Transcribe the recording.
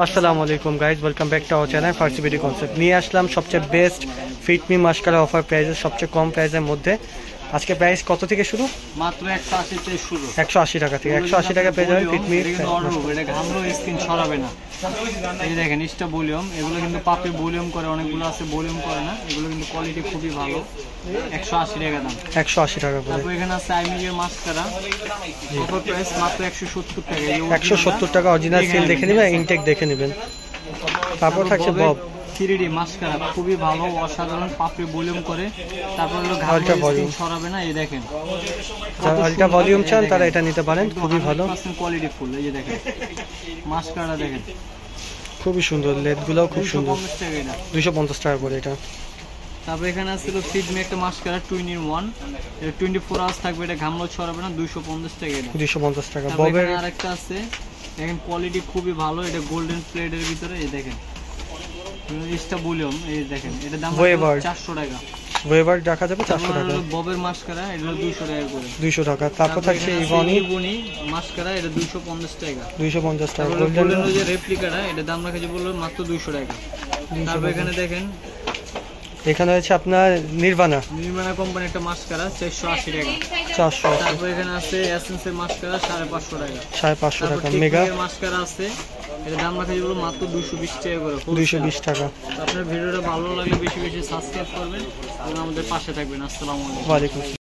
আসসালামু আলাইকুম guys, welcome back to our channel Farsi beauty concept. নিয়ে আসলাম সবচেয়ে বেস্ট ফিটমি মাস্কারা অফার প্রাইসের সবচেয়ে কম প্রাইসের মধ্যে। আজকে প্রাইস কত থেকে শুরু? মাত্র 180 থেকে শুরু। 180 টাকা থেকে 180 টাকা পেয়ে যাবেন ফিটমি। এটা ঘামলো স্কিন ছড়াবে না। এই দেখেন ইস্টা ভলিউম, এগুলো কিন্তু পাপে ভলিউম করে, অনেকগুলো আছে ভলিউম করে না। এগুলো কিন্তু কোয়ালিটি খুবই ভালো। 180 টাকা দাম। 180 টাকা করে। তারপর এখানে আছে আইমিলিয়া মাস্কারা, অফার প্রাইস মাত্র 170 টাকা। 170 টাকা অরিজিনাল সিল দেখে নেবেন, ইনটেক দেখে নেবেন। তারপর থাকছে বব 3D মাস্কারা, খুবই ভালো, অসাধারণ, পাপে ভলিউম করে। তারপর হলো আলট্রা ঘামলো ভলিউম, স্কিন ছড়াবে না। এই দেখেন যারা আলট্রা ভলিউম চান তারা এটা নিতে পারেন, খুবই ভালো, কোয়ালিটি ফুল। এই যে দেখেন মাস্কারা দেখেন খুবই সুন্দর, লেদগুলোও খুব সুন্দর। 250 টাকা এটা। 250 টাকা করে এটা। তারপর এখানে আসছিল ফিটমি একটা মাস্কারা 2 in 1, এটা 24 আওয়ার্স থাকবে, এটা ঘামলো ছড়াবে না। 250 টাকা এটা। 250 টাকা। তারপর ববের এখানে আরেকটা আছে, দেখেন কোয়ালিটি খুবই ভালো, এটা গোল্ডেন প্লেটের ভিতরে। এই দেখেন ইস্টা ভলিউম, এই দেখেন এটার দাম 400 টাকা। ওয়েভার দেখা যাবে 400 টাকা। ববের মাস্কারা এটা 200 টাকা করে। 200 টাকা। তারপর থাকছে ইভনি মাস্কারা, এটা 250 টাকা। 250 টাকা। গোল্ডেন যে রেপ্লিকাটা, এটা দাম রাখা বললো মাত্র 200 টাকা। তারপর এখানে দেখেন এখানে হচ্ছে আপনার নির্বাণা কোম্পানি একটা মাস্কারা 480 টাকা। 400। তারপর এখানে আছে এসেন্সের মাস্কারা 550 টাকা। 550 টাকা। মেগা মাস্কারা আছে, এটা দাম রাখা যাবে মাত্র 220 টাকা করে। 220 টাকা। আপনার ভিডিওটা ভালো লাগলে বেশি বেশি সাবস্ক্রাইব করবেন এবং আমাদের পাশে থাকবেন। আসসালামু আলাইকুম। ওয়ালাইকুম।